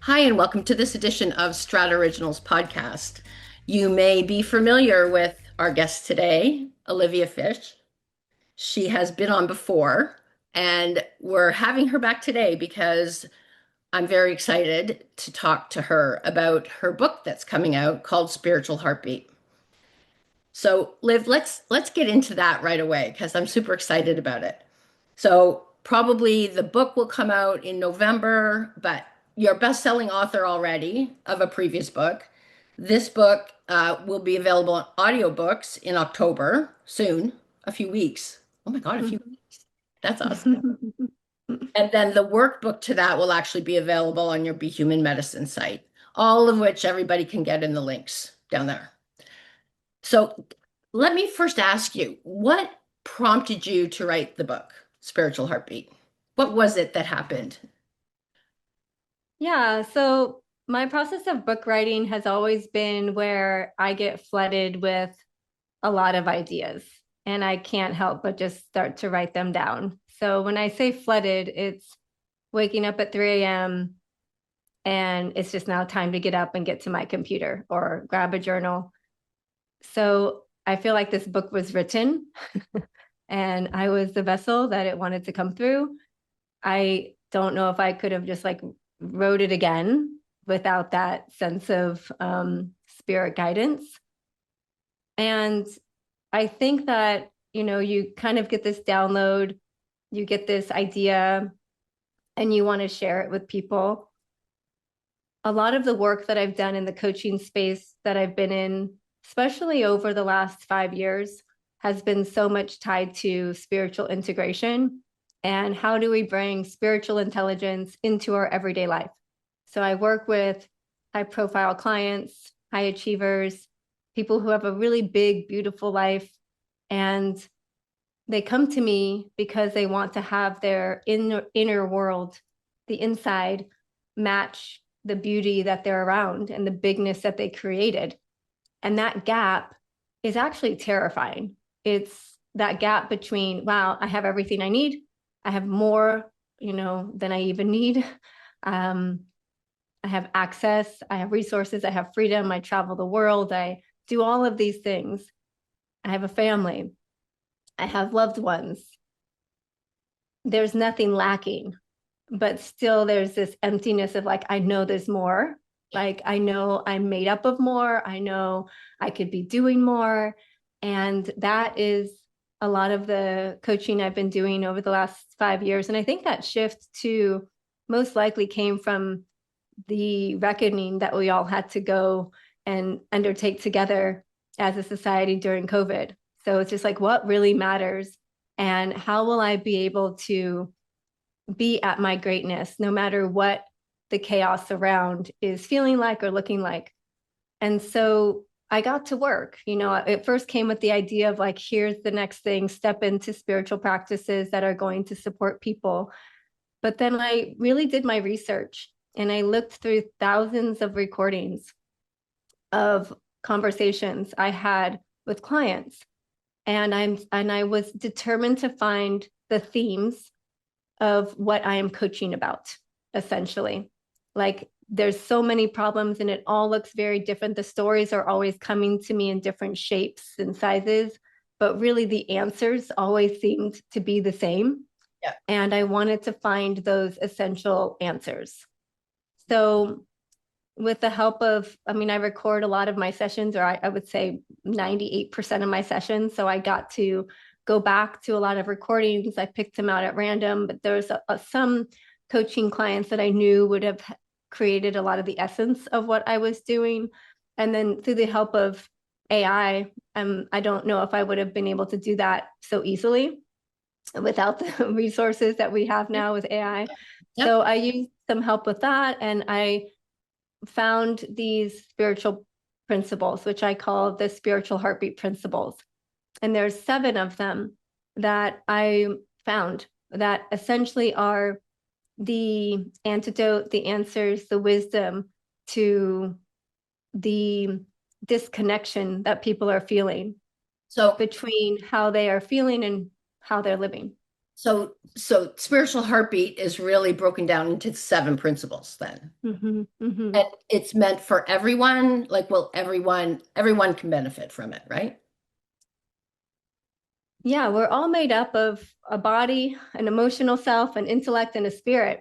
Hi, and welcome to this edition of Strata Originals podcast. You may be familiar with our guest today, Oliveyah Fisch. She has been on before, and we're having her back today because I'm very excited to talk to her about her book that's coming out called Spiritual Heartbeat. So, Liv, let's get into that right away because I'm super excited about it. So, probably the book will come out in November, but you're a best-selling author already of a previous book. This book will be available on audiobooks in October, soon, a few weeks. Oh my God, a few weeks. That's awesome. And then the workbook to that will actually be available on your Be Human Medicine site, all of which everybody can get in the links down there. So let me first ask you, what prompted you to write the book, Spiritual Heartbeat? What was it that happened? Yeah, so my process of book writing has always been where I get flooded with a lot of ideas and I can't help but just start to write them down. So when I say flooded, it's waking up at 3 a.m. and it's just now time to get up and get to my computer or grab a journal. So I feel like this book was written and I was the vessel that it wanted to come through. I don't know if I could have just like wrote it again without that sense of spirit guidance. And I think that, you kind of get this download, you get this idea, and you want to share it with people. A lot of the work that I've done in the coaching space that I've been in, especially over the last 5 years, has been so much tied to spiritual integration and how do we bring spiritual intelligence into our everyday life. So I work with high profile clients, high achievers, people who have a really big, beautiful life. And they come to me because they want to have their inner world, the inside, match the beauty that they're around and the bigness that they created. And that gap is actually terrifying. It's that gap between, wow, I have everything I need. I have more, than I even need. Um, I have access, I have resources, I have freedom, I travel the world, I do all of these things. I have a family, I have loved ones. There's nothing lacking, but still there's this emptiness of like, I know there's more. Like, I know I'm made up of more. I know I could be doing more. And that is a lot of the coaching I've been doing over the last 5 years. And I think that shift too most likely came from the reckoning that we all had to go and undertake together as a society during COVID. So it's just like, what really matters? And how will I be able to be at my greatness, no matter what the chaos around is feeling like or looking like? And so I got to work. It first came with the idea of like, here's the next thing, step into spiritual practices that are going to support people. But then I really did my research and I looked through thousands of recordings of conversations I had with clients. And I was determined to find the themes of what I am coaching about, essentially. Like there's so many problems and it all looks very different. The stories are always coming to me in different shapes and sizes, but really the answers always seemed to be the same. Yeah. And I wanted to find those essential answers. So with the help of, I mean, I record a lot of my sessions, or I would say 98% of my sessions. So I got to go back to a lot of recordings. I picked them out at random, but there's some coaching clients that I knew would have created a lot of the essence of what I was doing. And then through the help of AI, I don't know if I would have been able to do that so easily without the resources that we have now with AI. Yep. So I used some help with that, and I found these spiritual principles, which I call the spiritual heartbeat principles. And there's 7 of them that I found that essentially are the antidote, the answers, the wisdom to the disconnection that people are feeling So, between how they are feeling and how they're living. So spiritual heartbeat is really broken down into seven principles then. Hmm. And it's meant for everyone, like, well, everyone can benefit from it, right? Yeah, we're all made up of a body, an emotional self, an intellect, and a spirit.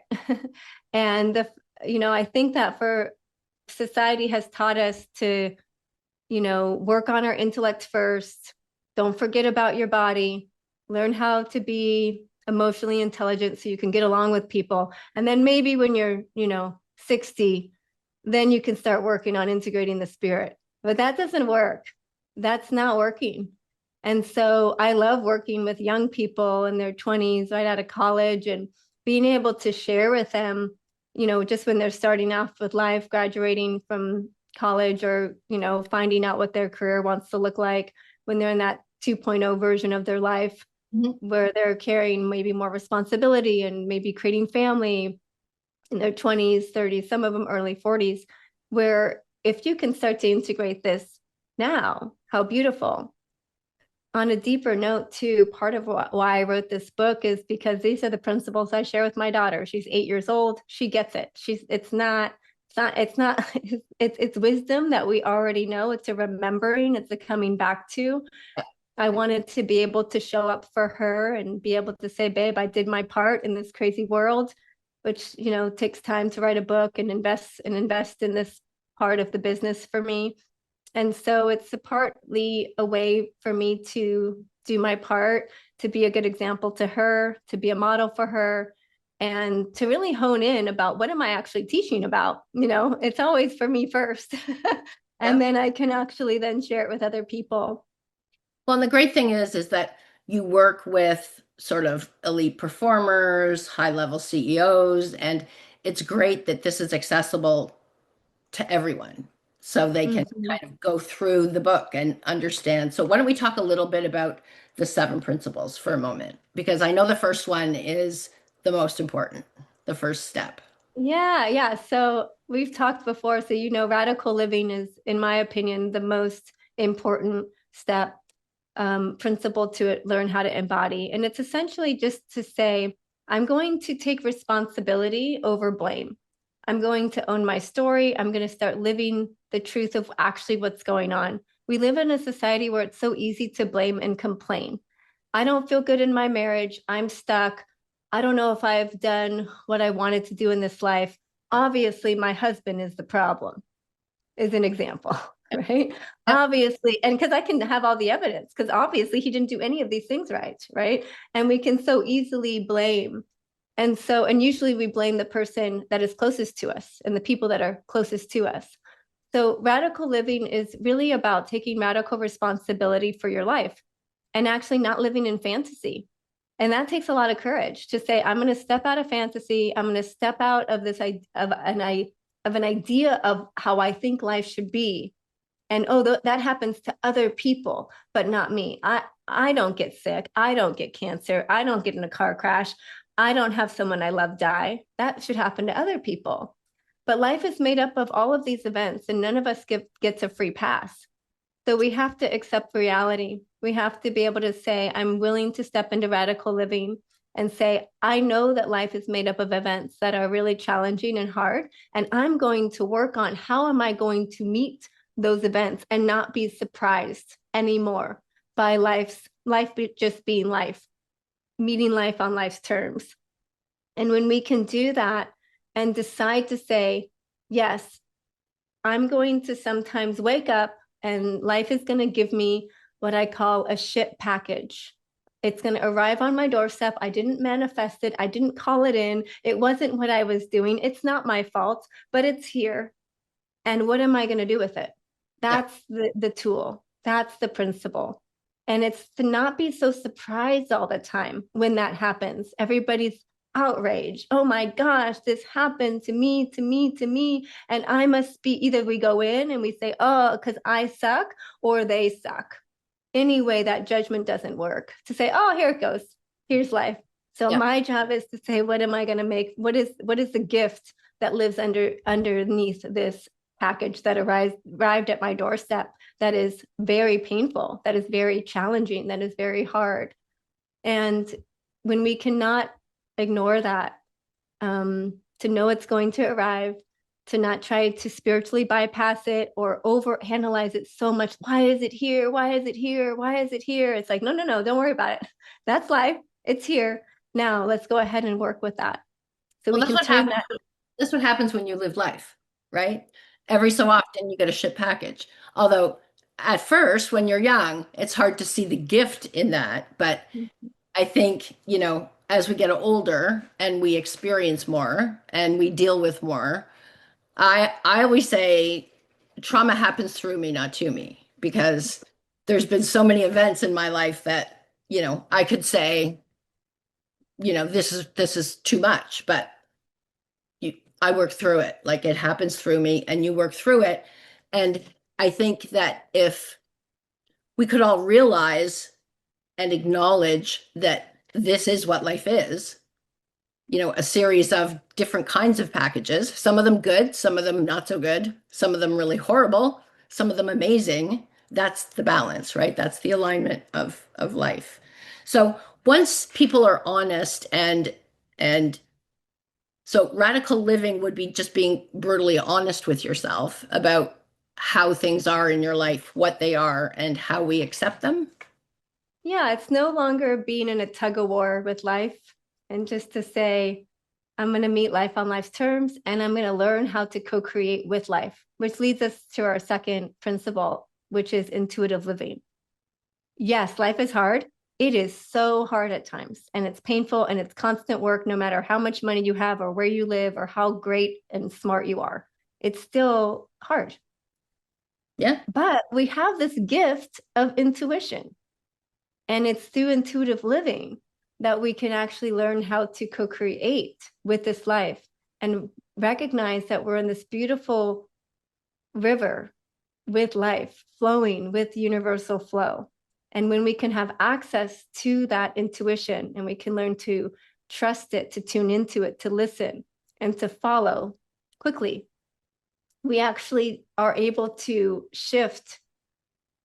And I think that for society has taught us to, work on our intellect first. Don't forget about your body. Learn how to be emotionally intelligent so you can get along with people. And then maybe when you're, 60, then you can start working on integrating the spirit. But that doesn't work. That's not working. And so I love working with young people in their 20s, right out of college, and being able to share with them, just when they're starting off with life, graduating from college, or, finding out what their career wants to look like when they're in that 2.0 version of their life, Mhm. where they're carrying maybe more responsibility and maybe creating family in their 20s, 30s, some of them early 40s, where if you can start to integrate this now, how beautiful. On a deeper note, too, part of why I wrote this book is because these are the principles I share with my daughter. She's 8 years old. She gets it. It's not it's wisdom that we already know. It's a remembering, it's a coming back to. I wanted to be able to show up for her and be able to say, babe, I did my part in this crazy world, which, takes time to write a book and invest in this part of the business for me. And so it's partly a way for me to do my part, to be a good example to her, to be a model for her, and to really hone in about what am I actually teaching about? It's always for me first. And Yeah. then I can actually then share it with other people. Well, and the great thing is that you work with sort of elite performers, high-level CEOs, and it's great that this is accessible to everyone so they can Mhm. kind of go through the book and understand. So why don't we talk a little bit about the seven principles for a moment? Because I know the first one is the most important, the first step. Yeah, yeah. So we've talked before. So, radical living is, in my opinion, the most important step, principle to learn how to embody. And it's essentially just to say, I'm going to take responsibility over blame. I'm going to own my story. I'm going to start living the truth of actually what's going on. We live in a society where it's so easy to blame and complain. I don't feel good in my marriage. I'm stuck. I don't know if I've done what I wanted to do in this life. Obviously, my husband is the problem, is an example, right? Yep. Obviously, and because I can have all the evidence, because obviously he didn't do any of these things right, right? And we can so easily blame. And usually we blame the person that is closest to us and the people that are closest to us. So radical living is really about taking radical responsibility for your life and actually not living in fantasy. And that takes a lot of courage to say, I'm going to step out of fantasy. I'm going to step out of this of an idea of how I think life should be. And that happens to other people, but not me. I don't get sick. I don't get cancer. I don't get in a car crash. I don't have someone I love die. That should happen to other people. But life is made up of all of these events, and none of us gets a free pass. So we have to accept reality. We have to be able to say, I'm willing to step into radical living and say, I know that life is made up of events that are really challenging and hard. And I'm going to work on how am I going to meet those events and not be surprised anymore by life just being life, meeting life on life's terms. And when we can do that and decide to say, yes, I'm going to sometimes wake up and life is going to give me what I call a shit package. It's going to arrive on my doorstep. I didn't manifest it. I didn't call it in. It wasn't what I was doing. It's not my fault, but it's here. And what am I going to do with it? Yeah. That's the tool. That's the principle. And it's to not be so surprised all the time when that happens. Everybody's outraged. Oh my gosh, this happened to me, to me, to me. And I must be either we go in and we say, oh, because I suck, or they suck. Anyway, that judgment doesn't work. To say, oh, here it goes. Here's life. So Yeah. my job is to say, what am I going to make? What is the gift that lives underneath this package that arrived at my doorstep, that is very painful, that is very challenging, that is very hard. And when we cannot ignore that, to know it's going to arrive, to not try to spiritually bypass it or over analyze it so much. Why is it here? Why is it here? Why is it here? It's like, no, no, no, don't worry about it. That's life. It's here. Now let's go ahead and work with that. So Well, we that's can what turn happens. that. That's what happens when you live life, right? Every so often you get a ship package. Although at first, when you're young, it's hard to see the gift in that. But I think, as we get older and we experience more and we deal with more, I always say trauma happens through me, not to me, because there's been so many events in my life that, I could say, this is too much, but you, I work through it. Like it happens through me and you work through it. And I think that if we could all realize and acknowledge that this is what life is, a series of different kinds of packages, some of them good, some of them not so good, some of them really horrible, some of them amazing. That's the balance, right? That's the alignment of life. So once people are honest and so radical living would be just being brutally honest with yourself about how things are in your life, what they are, and how we accept them. Yeah, it's no longer being in a tug of war with life and just to say, I'm going to meet life on life's terms and I'm going to learn how to co create with life, which leads us to our second principle, which is intuitive living. Yes, life is hard. It is so hard at times and it's painful and it's constant work, no matter how much money you have or where you live or how great and smart you are. It's still hard. Yeah. But we have this gift of intuition. And it's through intuitive living that we can actually learn how to co create with this life and recognize that we're in this beautiful river with life flowing with universal flow. And when we can have access to that intuition and we can learn to trust it, to tune into it, to listen, and to follow quickly, we actually are able to shift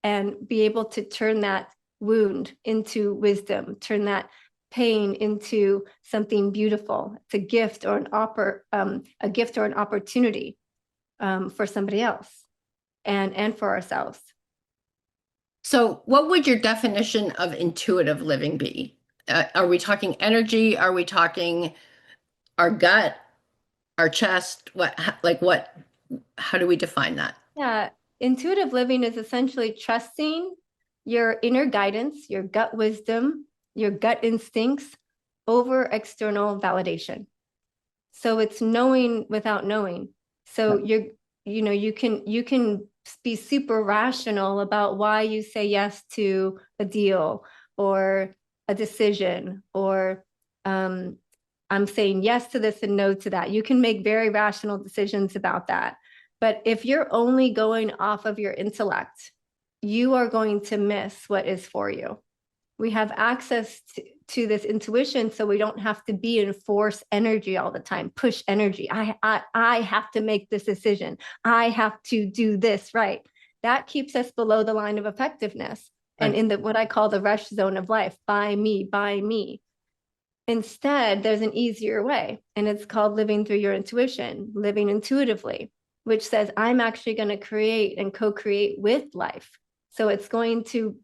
and be able to turn that wound into wisdom, turn that pain into something beautiful. It's a gift or a gift or an opportunity for somebody else and for ourselves. So, what would your definition of intuitive living be? Are we talking energy? Are we talking our gut, our chest? What, how do we define that? Yeah, intuitive living is essentially trusting your inner guidance, your gut wisdom, your gut instincts over external validation. So it's knowing without knowing. So you can be super rational about why you say yes to a deal or a decision or I'm saying yes to this and no to that. You can make very rational decisions about that. But if you're only going off of your intellect, you are going to miss what is for you. We have access to this intuition so we don't have to be in force energy all the time, push energy. I have to make this decision. I have to do this right. That keeps us below the line of effectiveness and Right. in the what I call the rush zone of life, by me, by me. Instead, there's an easier way, and it's called living through your intuition, living intuitively, which says I'm actually going to create and co-create with life. So it's going to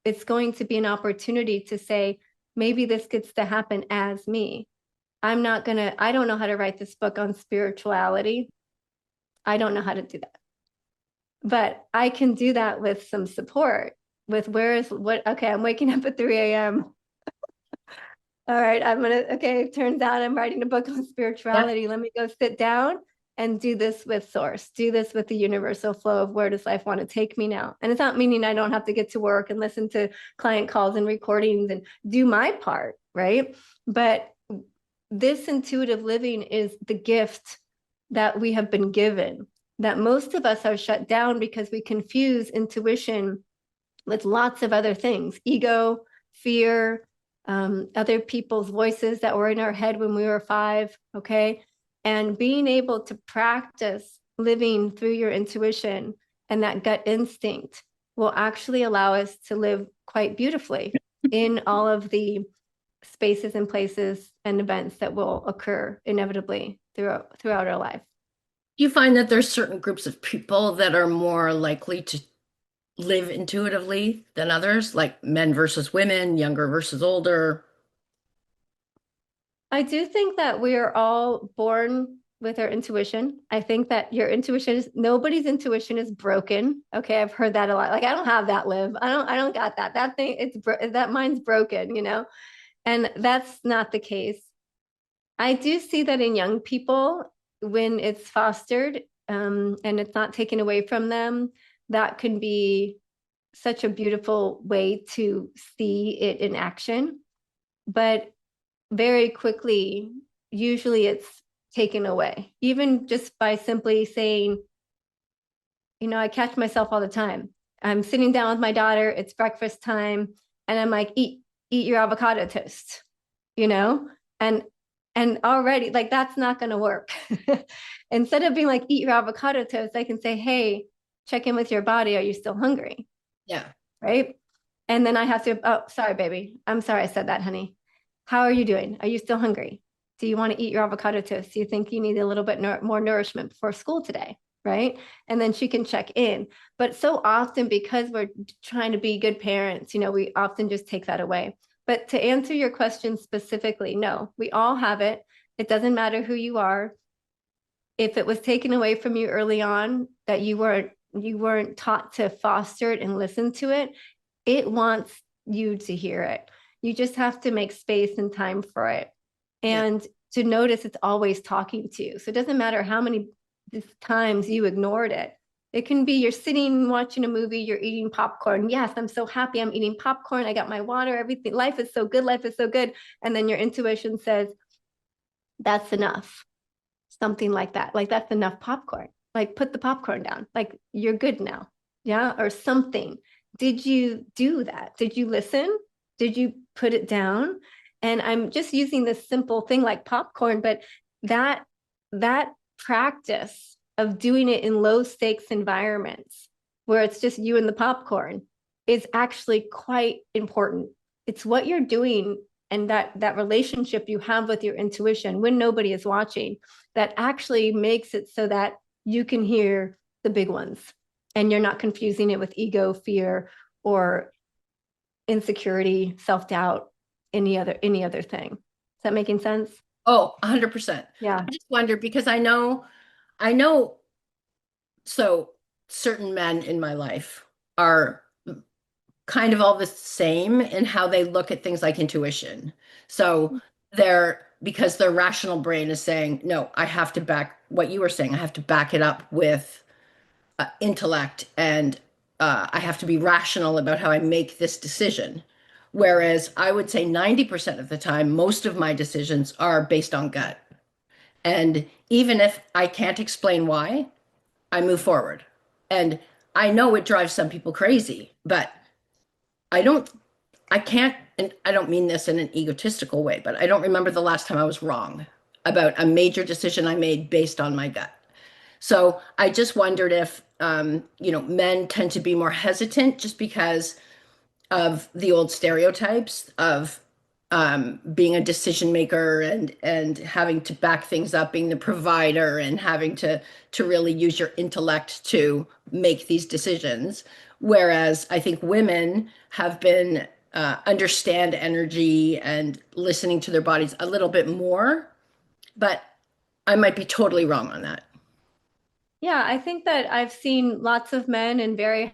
be an opportunity to say, maybe this gets to happen as me. I don't know how to write this book on spirituality. I don't know how to do that. But I can do that with some support, with okay, I'm waking up at 3 a.m. All right, okay, it turns out I'm writing a book on Yeah. spirituality. Let me go sit down and do this with source, do this with the universal flow of where does life want to take me now. And it's not meaning I don't have to get to work and listen to client calls and recordings and do my part, right? But this intuitive living is the gift that we have been given, that most of us are shut down because we confuse intuition with lots of other things, ego, fear, other people's voices that were in our head when we were 5, okay? And being able to practice living through your intuition and that gut instinct will actually allow us to live quite beautifully in all of the spaces and places and events that will occur inevitably throughout our life. Do you find that there's certain groups of people that are more likely to live intuitively than others, like men versus women, younger versus older? I do think that we are all born with our intuition. I think that your intuition is nobody's intuition is broken. Okay, I've heard that a lot. Like I don't have that, Liv. I don't got that. That thing that mine's broken, you know? And that's not the case. I do see that in young people when it's fostered and it's not taken away from them, that can be such a beautiful way to see it in action. But very quickly, usually it's taken away, even just by simply saying, I catch myself all the time. I'm sitting down with my daughter, it's breakfast time, and I'm like, eat your avocado toast, you know? And and already like that's not gonna work. Instead of being like, eat your avocado toast, I can say, hey, check in with your body. Are you still hungry? Yeah. Right. And then I have to, oh, sorry, baby. I'm sorry I said that, honey. How are you doing? Are you still hungry? Do you want to eat your avocado toast? Do you think you need a little bit more nourishment before school today? Right. And then she can check in. But so often, because we're trying to be good parents, we often just take that away. But to answer your question specifically, no, we all have it. It doesn't matter who you are. If it was taken away from you early on, that you weren't taught to foster it and listen to it, it wants you to hear it. You just have to make space and time for it. Yeah. And to notice it's always talking to you. So it doesn't matter how many times you ignored it. It can be you're sitting watching a movie, you're eating popcorn. Yes, I'm so happy I'm eating popcorn. I got my water, everything. Life is so good. Life is so good. And then your intuition says, that's enough. Something like that. Like, that's enough popcorn. Like, put the popcorn down. Like, you're good now. Yeah. Or something. Did you do that? Did you listen? Did you put it down? And I'm just using this simple thing like popcorn, but that that practice of doing it in low stakes environments where it's just you and the popcorn is actually quite important. It's what you're doing and that relationship you have with your intuition when nobody is watching that actually makes it so that you can hear the big ones and you're not confusing it with ego, fear, or insecurity, self-doubt, any other thing. Is that making sense? Oh, 100%. Yeah. I just wonder because I know, so certain men in my life are kind of all the same in how they look at things like intuition. So because their rational brain is saying, no, I have to back what you were saying, I have to back it up with intellect and I have to be rational about how I make this decision. Whereas I would say 90% of the time, most of my decisions are based on gut. And even if I can't explain why, I move forward. And I know it drives some people crazy, but I don't, I can't, and I don't mean this in an egotistical way, but I don't remember the last time I was wrong about a major decision I made based on my gut. So I just wondered if, men tend to be more hesitant just because of the old stereotypes of being a decision maker and having to back things up, being the provider and having to really use your intellect to make these decisions. Whereas I think women have been understand energy and listening to their bodies a little bit more, but I might be totally wrong on that. Yeah, I think that I've seen lots of men in very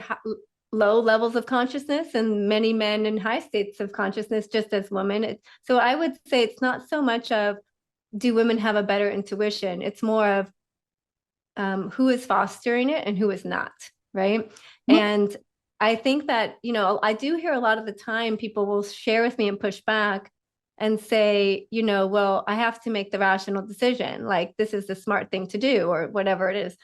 low levels of consciousness and many men in high states of consciousness, just as women. So I would say it's not so much of do women have a better intuition? It's more of who is fostering it and who is not, right? And I think that, I do hear a lot of the time people will share with me and push back and say, well, I have to make the rational decision. Like, this is the smart thing to do, or whatever it is.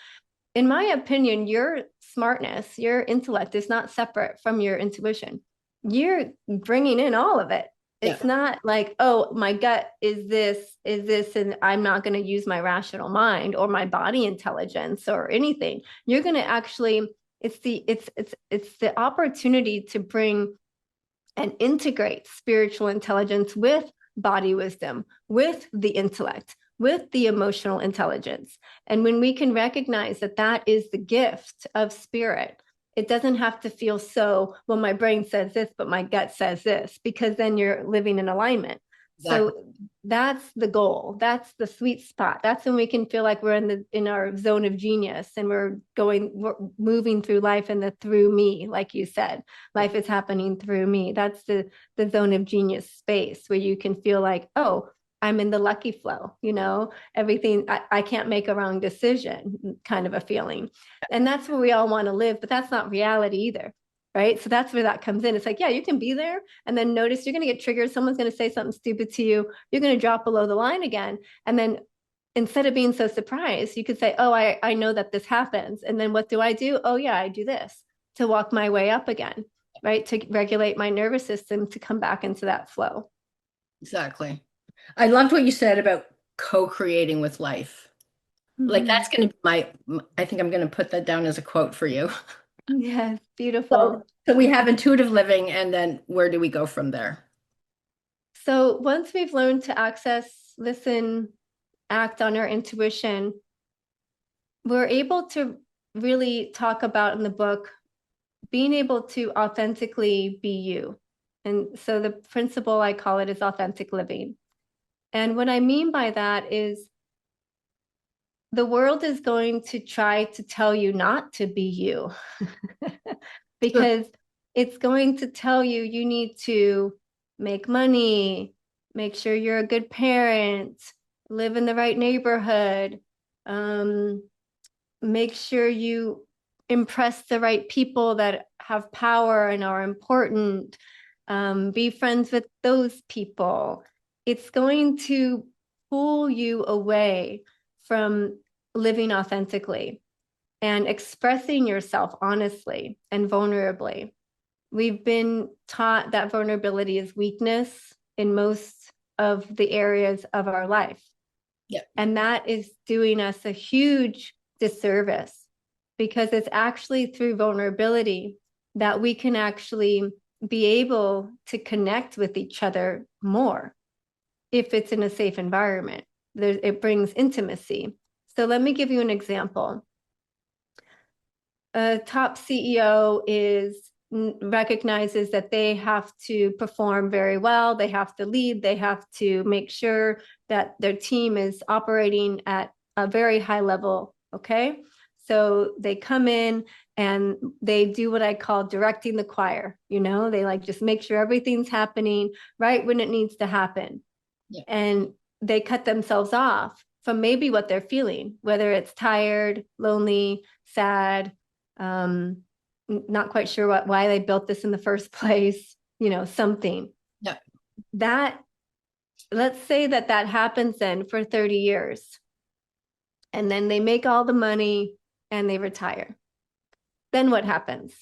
In my opinion, your smartness, your intellect is not separate from your intuition. You're bringing in all of it. It's Yeah. not like, oh, my gut is this, and I'm not going to use my rational mind or my body intelligence or anything. You're going to actually, it's the opportunity to bring and integrate spiritual intelligence with body wisdom, with the intellect, with the emotional intelligence. And when we can recognize that that is the gift of spirit, it doesn't have to feel so, well, my brain says this, but my gut says this, because then you're living in alignment. Exactly. So that's the goal. That's the sweet spot. That's when we can feel like we're in our zone of genius, and we're moving through life in the through me, like you said. Yeah. Life is happening through me. That's the zone of genius space where you can feel like, oh, I'm in the lucky flow, everything, I can't make a wrong decision, kind of a feeling. And that's where we all want to live, but that's not reality either. Right. So that's where that comes in. It's like, yeah, you can be there and then notice you're going to get triggered. Someone's going to say something stupid to you. You're going to drop below the line again. And then instead of being so surprised, you could say, oh, I know that this happens. And then what do? Oh, yeah, I do this to walk my way up again, right? To regulate my nervous system to come back into that flow. Exactly. I loved what you said about co-creating with life. Like Mm-hmm. that's going to be I think I'm going to put that down as a quote for you. Yes, So, beautiful. so we have intuitive living, and then where do we go from there? So once we've learned to access, listen, act on our intuition, we're able to really talk about in the book being able to authentically be you. And so the principle I call it is authentic living. And what I mean by that is the world is going to try to tell you not to be you Sure. because it's going to tell you you need to make money, make sure you're a good parent, live in the right neighborhood, um, make sure you impress the right people that have power and are important, be friends with those people. It's going to pull you away from living authentically and expressing yourself honestly and vulnerably. We've been taught that vulnerability is weakness in most of the areas of our life. Yeah. And that is doing us a huge disservice because it's actually through vulnerability that we can actually be able to connect with each other more if it's in a safe environment. It brings intimacy. So let me give you an example. A top CEO recognizes that they have to perform very well, they have to lead, they have to make sure that their team is operating at a very high level. Okay, so they come in and they do what I call directing the choir. They like just make sure everything's happening right when it needs to happen. Yeah. And they cut themselves off from maybe what they're feeling, whether it's tired, lonely, sad, um, not quite sure why they built this in the first place, something Yeah. that, let's say that happens then for 30 years, and then they make all the money and they retire. Then what happens?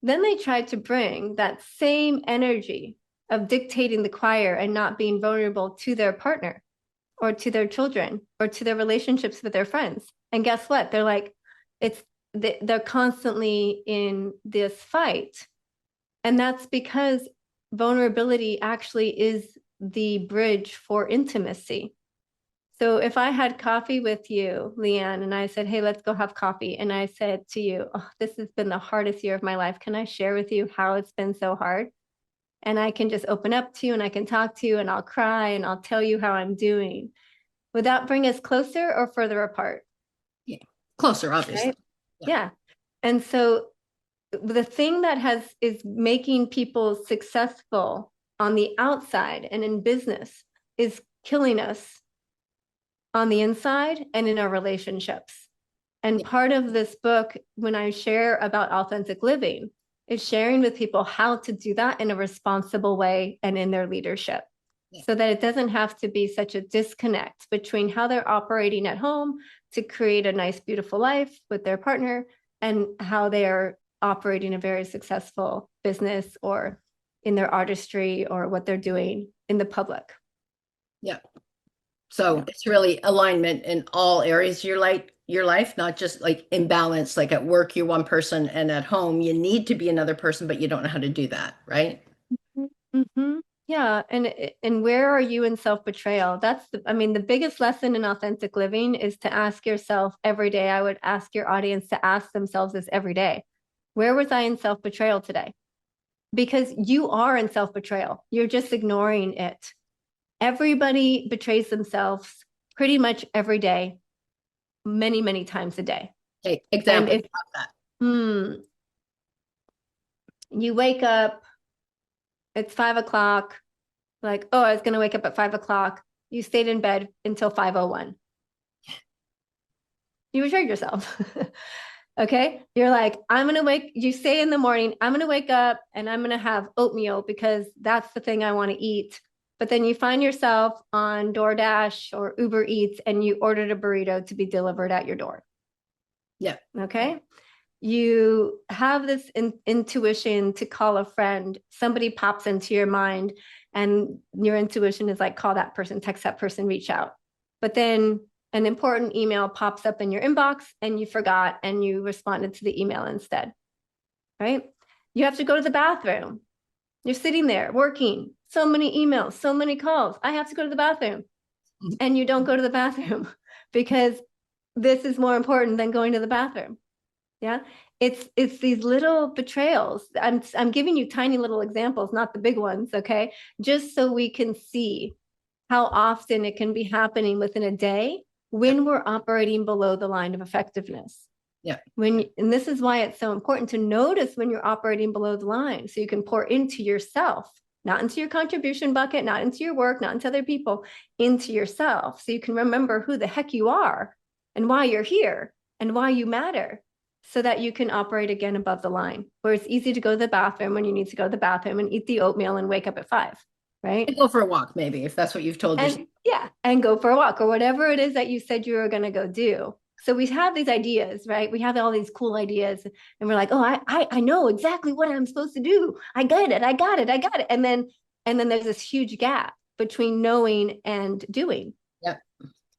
Then they try to bring that same energy of dictating the choir and not being vulnerable to their partner or to their children or to their relationships with their friends. And guess what? They're like, it's they're constantly in this fight. And that's because vulnerability actually is the bridge for intimacy. So if I had coffee with you, Leanne, and I said, hey, let's go have coffee. And I said to you, oh, this has been the hardest year of my life. Can I share with you how it's been so hard? And I can just open up to you and I can talk to you and I'll cry and I'll tell you how I'm doing. Would that bring us closer or further apart? Yeah. Closer, obviously. Right? Yeah. Yeah. And so the thing that is making people successful on the outside and in business is killing us on the inside and in our relationships. And Yeah. part of this book, when I share about authentic living, is sharing with people how to do that in a responsible way and in their leadership, Yeah. so that it doesn't have to be such a disconnect between how they're operating at home to create a nice, beautiful life with their partner and how they are operating a very successful business or in their artistry or what they're doing in the public. Yeah. So Yeah. it's really alignment in all areas of your life, not just like imbalance, like at work, you're one person and at home, you need to be another person, but you don't know how to do that, right? Hmm. Yeah, and where are you in self-betrayal? I mean, the biggest lesson in authentic living is to ask yourself every day. I would ask your audience to ask themselves this every day. Where was I in self-betrayal today? Because you are in self-betrayal. You're just ignoring it. Everybody betrays themselves pretty much every day, many, many times a day. Okay, And example if of that. hmm, you wake up, it's 5 o'clock, like, oh, I was going to wake up at 5 o'clock. You stayed in bed until 5:01. You betrayed yourself. Okay. You're like, you say in the morning, I'm going to wake up and I'm going to have oatmeal because that's the thing I want to eat. But then you find yourself on DoorDash or Uber Eats and you ordered a burrito to be delivered at your door. Yeah. Okay. You have this intuition to call a friend, somebody pops into your mind, and your intuition is like, call that person, text that person, reach out. But then an important email pops up in your inbox and you forgot and you responded to the email instead, right? You have to go to the bathroom. You're sitting there working, so many emails, so many calls. I have to go to the bathroom. And you don't go to the bathroom because this is more important than going to the bathroom. Yeah. It's these little betrayals. I'm giving you tiny little examples, not the big ones, okay? Just so we can see how often it can be happening within a day Yeah. when we're operating below the line of effectiveness. Yeah. And this is why it's so important to notice when you're operating below the line so you can pour into yourself, not into your contribution bucket, not into your work, not into other people, into yourself. So you can remember who the heck you are and why you're here and why you matter so that you can operate again above the line, where it's easy to go to the bathroom when you need to go to the bathroom and eat the oatmeal and wake up at 5, right? And go for a walk, maybe, if that's what you've told yourself. And yeah, and go for a walk or whatever it is that you said you were going to go do. So we have these ideas, right? We have all these cool ideas, and we're like, oh, I know exactly what I'm supposed to do. I got it, I got it, I got it. And then there's this huge gap between knowing and doing. Yeah.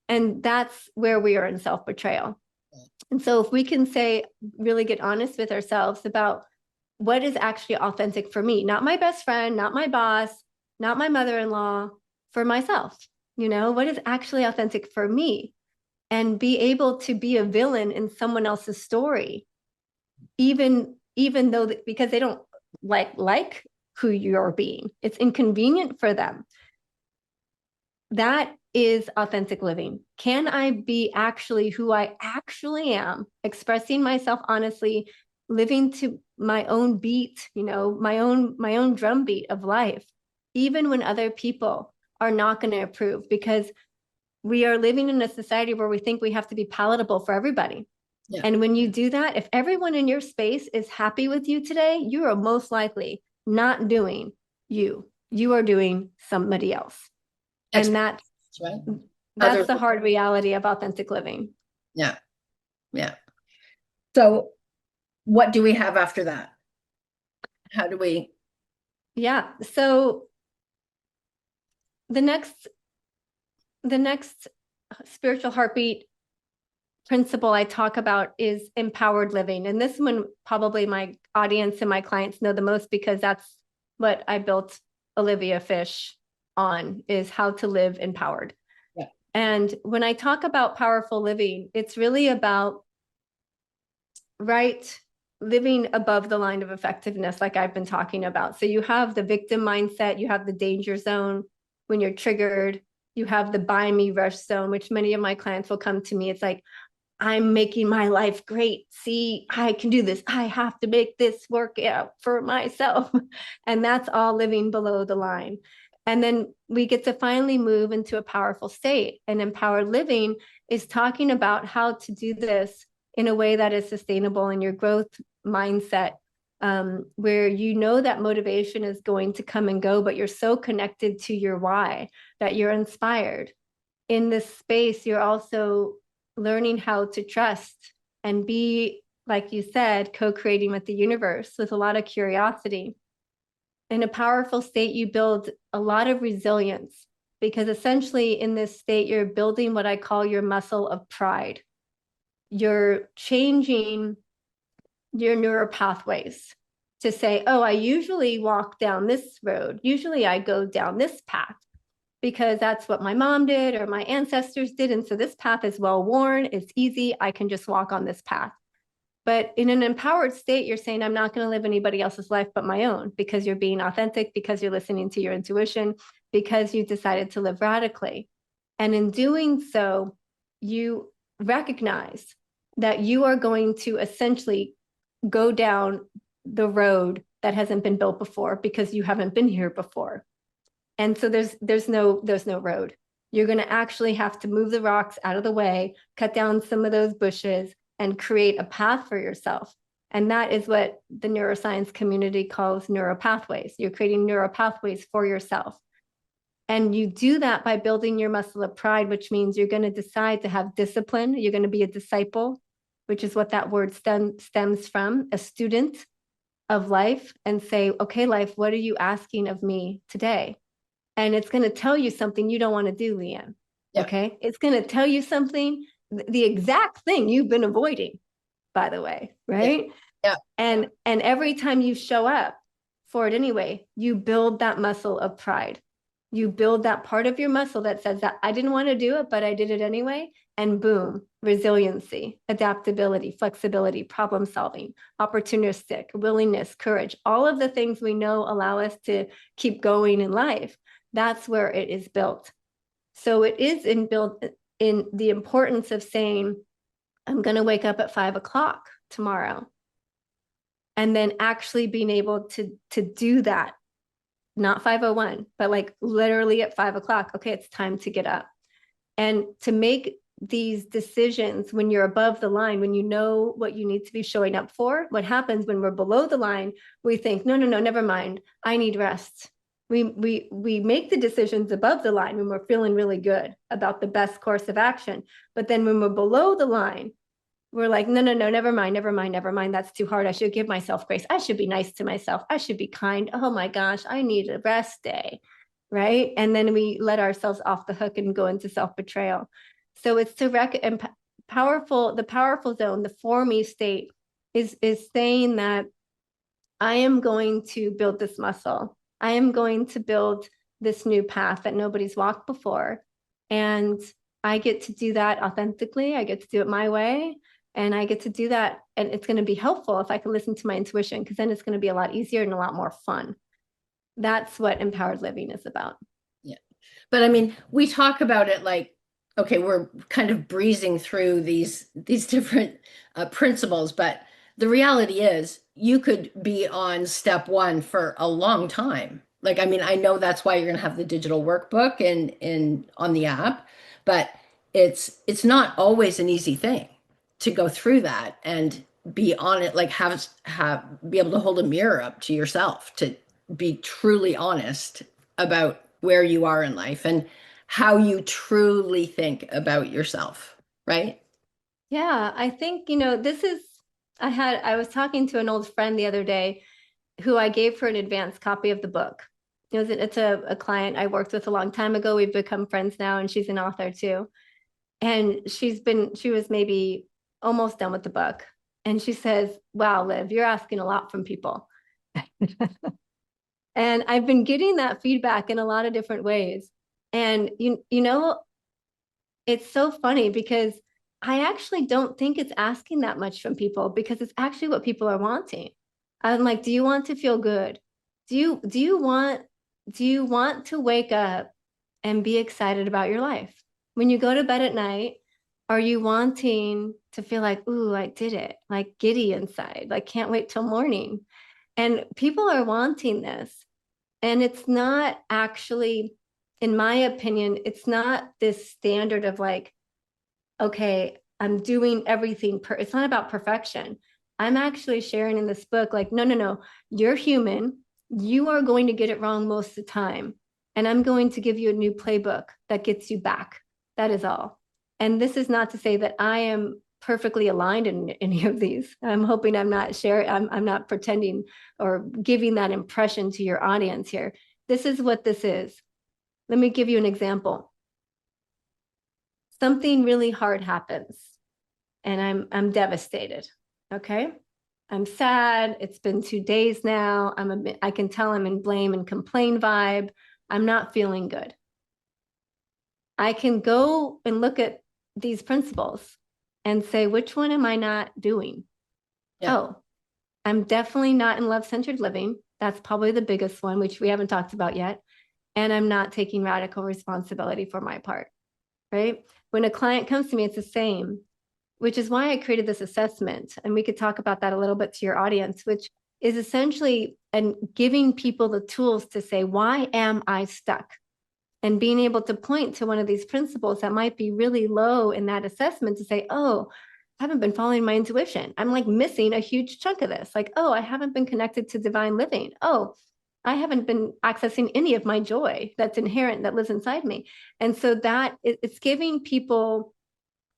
And that's where we are in self-betrayal. And so if we can say, really get honest with ourselves about what is actually authentic for me, not my best friend, not my boss, not my mother-in-law, for myself, what is actually authentic for me, and be able to be a villain in someone else's story, even though because they don't like who you're being, it's inconvenient for them. That is authentic living. Can I be actually who I actually am, expressing myself honestly, living to my own beat, my own drum beat of life, even when other people are not going to approve, because we are living in a society where we think we have to be palatable for everybody. Yeah. And when you do that, if everyone in your space is happy with you today, you are most likely not doing you. You are doing somebody else. And Right. that's Other. the hard reality of authentic living. Yeah. Yeah. So what do we have after that? How do we? Yeah. So the next spiritual heartbeat principle I talk about is empowered living. And this one, probably my audience and my clients know the most, because that's what I built Oliveyah Fisch on, is how to live empowered. Yeah. And when I talk about powerful living, it's really about living above the line of effectiveness, like I've been talking about. So you have the victim mindset, you have the danger zone when you're triggered, you have the buy me rush zone, which many of my clients will come to me. It's like, I'm making my life great. See, I can do this. I have to make this work out for myself. And that's all living below the line. And then we get to finally move into a powerful state. And empowered living is talking about how to do this in a way that is sustainable in your growth mindset, where you know that motivation is going to come and go, but you're so connected to your why that you're inspired. In this space, you're also learning how to trust and be, like you said, co-creating with the universe with a lot of curiosity. In a powerful state, you build a lot of resilience, because essentially in this state, you're building what I call your muscle of pride. You're changing your neural pathways. to say, oh, I usually walk down this road. Usually I go down this path because that's what my mom did or my ancestors did. And so this path is well worn, it's easy. I can just walk on this path. But in an empowered state, you're saying, I'm not going to live anybody else's life but my own, because you're being authentic, because you're listening to your intuition, because you decided to live radically. And in doing so, you recognize that you are going to essentially go down the road that hasn't been built before because you haven't been here before. And so there's no road. You're going to actually have to move the rocks out of the way, cut down some of those bushes, and create a path for yourself. And that is what the neuroscience community calls neuropathways. You're creating neuropathways for yourself. And you do that by building your muscle of pride, which means you're going to decide to have discipline. You're going to be a disciple, which is what that word stems from, a student of life, and say, okay, life, what are you asking of me today? And it's going to tell you something you don't want to do, Leanne. Yeah. Okay. It's going to tell you something, the exact thing you've been avoiding, by the way. Yeah. Right. Yeah. And every time you show up for it anyway, you build that muscle of pride. You build that part of your muscle that says that I didn't want to do it, but I did it anyway. And boom, resiliency, adaptability, flexibility, problem solving, opportunistic, willingness, courage, all of the things we know allow us to keep going in life. That's where it is built. So it is built in the importance of saying, I'm going to wake up at 5 o'clock tomorrow. And then actually being able to do that, not 5:01, but like literally at 5 o'clock. Okay, it's time to get up. And to make these decisions when you're above the line, when you know what you need to be showing up for. What happens when we're below the line, we think, no, never mind. I need rest. We make the decisions above the line when we're feeling really good about the best course of action. But then when we're below the line, we're like, no, never mind. That's too hard. I should give myself grace. I should be nice to myself. I should be kind. Oh my gosh, I need a rest day. Right. And then we let ourselves off the hook and go into self-betrayal. So it's to the powerful zone, the for me state is saying that I am going to build this muscle. I am going to build this new path that nobody's walked before. And I get to do that authentically. I get to do it my way. And I get to do that. And it's going to be helpful if I can listen to my intuition, because then it's going to be a lot easier and a lot more fun. That's what empowered living is about. Yeah. But I mean, we talk about it like, okay, we're kind of breezing through these different principles, but the reality is you could be on step one for a long time. Like, I mean, I know that's why you're going to have the digital workbook and on the app, but it's not always an easy thing to go through that and be on it, like have be able to hold a mirror up to yourself to be truly honest about where you are in life and how you truly think about yourself, right? Yeah, I think, I was talking to an old friend the other day who I gave her an advanced copy of the book. It's a client I worked with a long time ago. We've become friends now, and she's an author too. And she was maybe almost done with the book. And she says, wow, Liv, you're asking a lot from people. And I've been getting that feedback in a lot of different ways. And it's so funny because I actually don't think it's asking that much from people, because it's actually what people are wanting. I'm like, do you want to feel good? Do you want to wake up and be excited about your life? When you go to bed at night, are you wanting to feel like, ooh, I did it, like giddy inside, like can't wait till morning? And people are wanting this. And it's not actually, in my opinion, it's not this standard of like, okay, I'm doing everything. It's not about perfection. I'm actually sharing in this book, like, no, you're human. You are going to get it wrong most of the time. And I'm going to give you a new playbook that gets you back. That is all. And this is not to say that I am perfectly aligned in any of these. I'm hoping I'm not sharing, I'm not pretending or giving that impression to your audience here. This is what this is. Let me give you an example. Something really hard happens and I'm devastated. Okay. I'm sad. It's been 2 days now. I can tell I'm in blame and complain vibe. I'm not feeling good. I can go and look at these principles and say, which one am I not doing? Yeah. Oh, I'm definitely not in love-centered living. That's probably the biggest one, which we haven't talked about yet. And I'm not taking radical responsibility for my part, right? When a client comes to me, it's the same, which is why I created this assessment. And we could talk about that a little bit to your audience, which is essentially and giving people the tools to say, why am I stuck? And being able to point to one of these principles that might be really low in that assessment to say, oh, I haven't been following my intuition. I'm like missing a huge chunk of this. Like, oh, I haven't been connected to divine living. Oh, I haven't been accessing any of my joy that's inherent that lives inside me. And so that it's giving people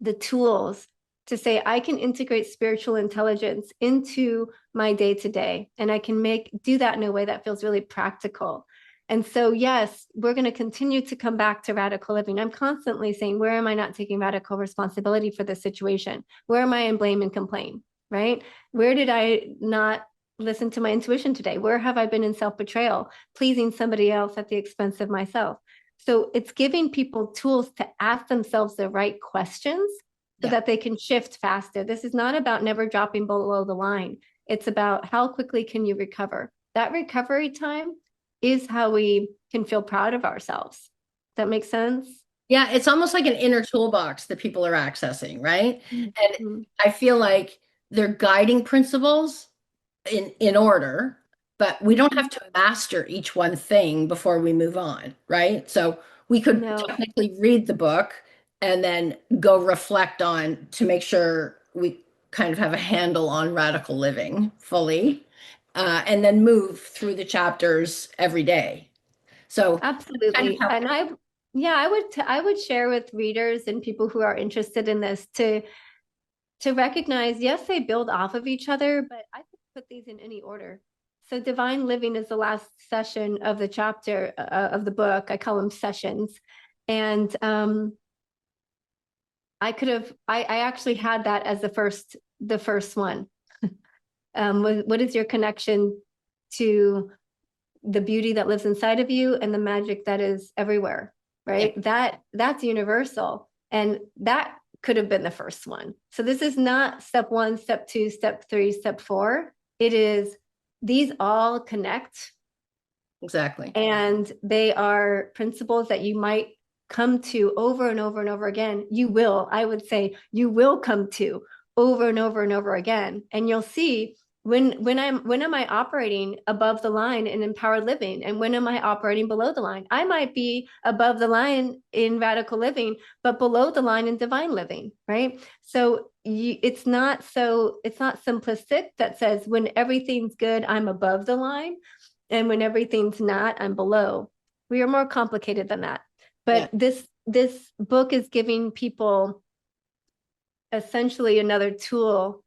the tools to say, I can integrate spiritual intelligence into my day to day, and I can do that in a way that feels really practical. And so, yes, we're going to continue to come back to radical living. I'm constantly saying, where am I not taking radical responsibility for this situation? Where am I in blame and complain? Right? Where did I not listen to my intuition today? Where have I been in self betrayal, pleasing somebody else at the expense of myself? So it's giving people tools to ask themselves the right questions so Yeah. that they can shift faster. This is not about never dropping below the line. It's about how quickly can you recover. That recovery time is how we can feel proud of ourselves. Does that make sense? Yeah, it's almost like an inner toolbox that people are accessing, right? And Mhm. I feel like they're guiding principles in order, but we don't Mhm. have to master each one thing before we move on, right? So we could No, technically read the book and then go reflect on to make sure we kind of have a handle on radical living fully, and then move through the chapters every day. So kind of absolutely. how, And yeah, I would share with readers and people who are interested in this to recognize, yes, they build off of each other, but I could put these in any order. So divine living is the last session of the chapter of the book. I call them sessions. And I actually had that as the first one. What is your connection to the beauty that lives inside of you and the magic that is everywhere, yeah, right? That's universal. And that could have been the first one. So this is not step one, step two, step three, step four. It is these all connect, exactly. and they are principles that you might come to over and over and over again. I would say, you will come to over and over and over again. And you'll see when am I operating above the line in empowered living, and when am I operating below the line? I might be above the line in radical living, but below the line in divine living, right? So it's not simplistic that says when everything's good, I'm above the line, and when everything's not, I'm below. We are more complicated than that. Yeah. But this book is giving people essentially another tool,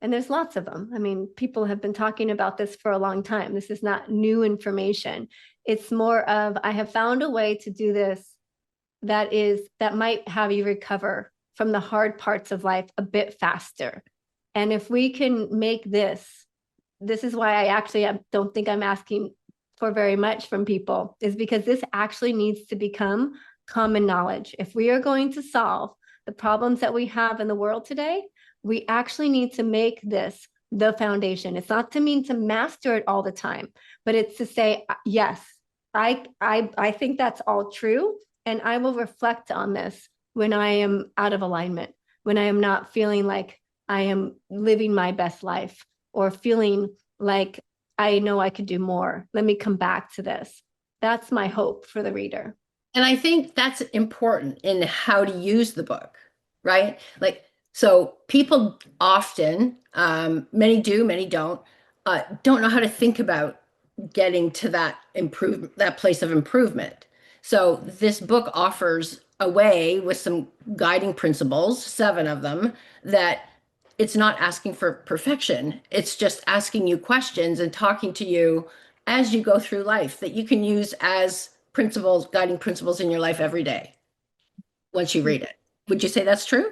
and there's lots of them. I mean, people have been talking about this for a long time. This is not new information. It's more of, I have found a way to do this that might have you recover from the hard parts of life a bit faster. And if we can make this is why I don't think I'm asking for very much from people, is because this actually needs to become common knowledge. If we are going to solve the problems that we have in the world today, we actually need to make this the foundation. It's not to mean to master it all the time, but it's to say, yes, I think that's all true. And I will reflect on this when I am out of alignment, when I am not feeling like I am living my best life, or feeling like I know I could do more. Let me come back to this. That's my hope for the reader. And I think that's important in how to use the book, right? Like, so people often, many do, many don't know how to think about getting to that improvement, that place of improvement. So this book offers a way with some guiding principles, seven of them, that it's not asking for perfection. It's just asking you questions and talking to you as you go through life that you can use as principles, guiding principles in your life every day once you read it. Would you say that's true?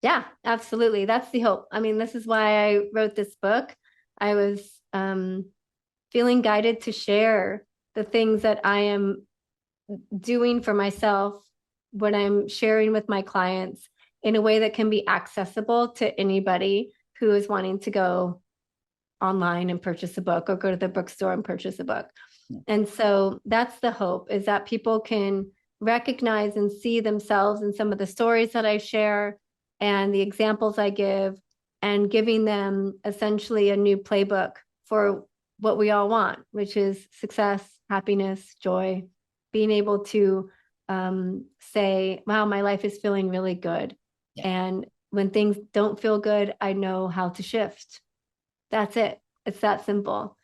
Yeah, absolutely. That's the hope. I mean, this is why I wrote this book. I was feeling guided to share the things that I am doing for myself, what I'm sharing with my clients in a way that can be accessible to anybody who is wanting to go online and purchase a book or go to the bookstore and purchase a book. And so that's the hope, is that people can recognize and see themselves in some of the stories that I share and the examples I give, and giving them essentially a new playbook for what we all want, which is success, happiness, joy, being able to say, wow, my life is feeling really good. Yeah. And when things don't feel good, I know how to shift. That's it. It's that simple.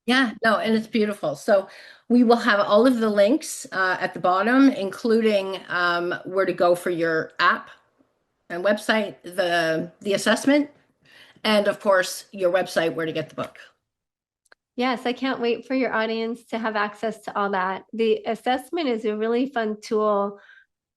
Yeah, no, and it's beautiful. So we will have all of the links at the bottom, including where to go for your app and website, the assessment, and of course your website where to get the book. Yes, I can't wait for your audience to have access to all that. The assessment is a really fun tool,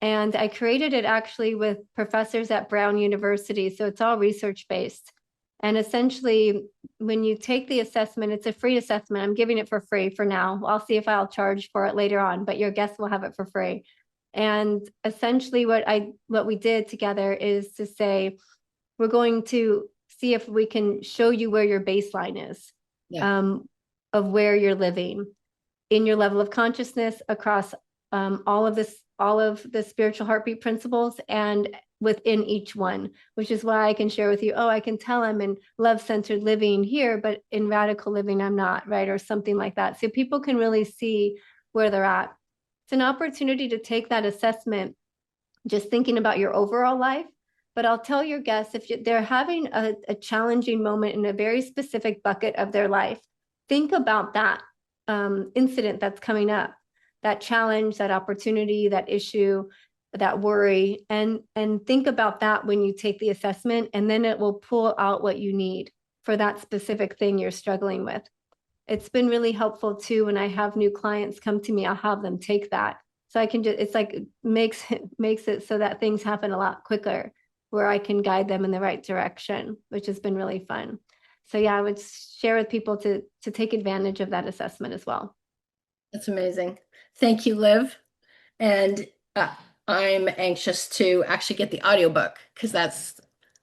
and I created it actually with professors at Brown University. So it's all research based. And essentially, when you take the assessment, it's a free assessment. I'm giving it for free for now. I'll see if I'll charge for it later on, but your guests will have it for free. And essentially, what we did together is to say, we're going to see if we can show you where your baseline is, Yeah. um, of where you're living in your level of consciousness across all of the spiritual heartbeat principles, and within each one, which is why I can share with you, oh, I can tell I'm in love-centered living here, but in radical living, I'm not, right? Or something like that. So people can really see where they're at. It's an opportunity to take that assessment, just thinking about your overall life. But I'll tell your guests, if they're having a challenging moment in a very specific bucket of their life, think about that incident that's coming up, that challenge, that opportunity, that issue, that worry, and think about that when you take the assessment, and then it will pull out what you need for that specific thing you're struggling with. It's been really helpful too. When I have new clients come to me, I'll have them take that. So I can just, it's like makes it so that things happen a lot quicker, where I can guide them in the right direction, which has been really fun. So yeah, I would share with people to take advantage of that assessment as well. That's amazing. Thank you, Liv. And uh, I'm anxious to actually get the audiobook because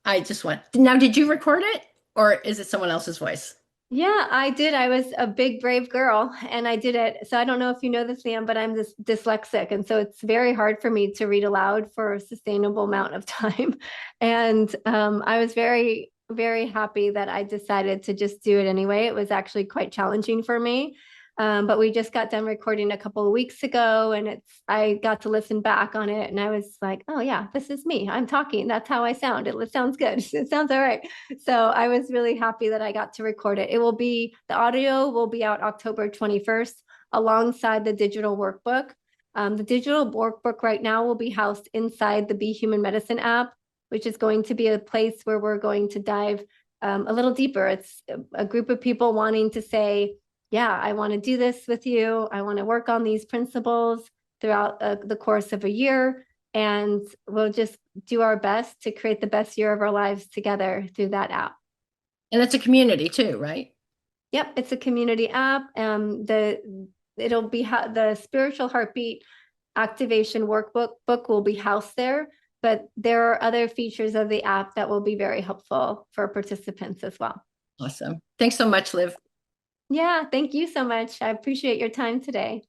I just want. Now, did you record it or is it someone else's voice? Yeah, I did. I was a big, brave girl and I did it. So I don't know if you know this, Liam, but I'm this dyslexic. And so it's very hard for me to read aloud for a sustainable amount of time. And I was very, very happy that I decided to just do it anyway. It was actually quite challenging for me. But we just got done recording a couple of weeks ago, and I got to listen back on it, and I was like, oh yeah, this is me. I'm talking. That's how I sound. It sounds good. It sounds all right. So I was really happy that I got to record it. The audio will be out October 21st alongside the digital workbook. The digital workbook right now will be housed inside the Be Human Medicine app, which is going to be a place where we're going to dive a little deeper. It's a group of people wanting to say, yeah, I want to do this with you. I want to work on these principles throughout the course of a year. And we'll just do our best to create the best year of our lives together through that app. And it's a community too, right? Yep, it's a community app. It'll be the spiritual heartbeat activation workbook book will be housed there, but there are other features of the app that will be very helpful for participants as well. Awesome. Thanks so much, Liv. Yeah, thank you so much. I appreciate your time today.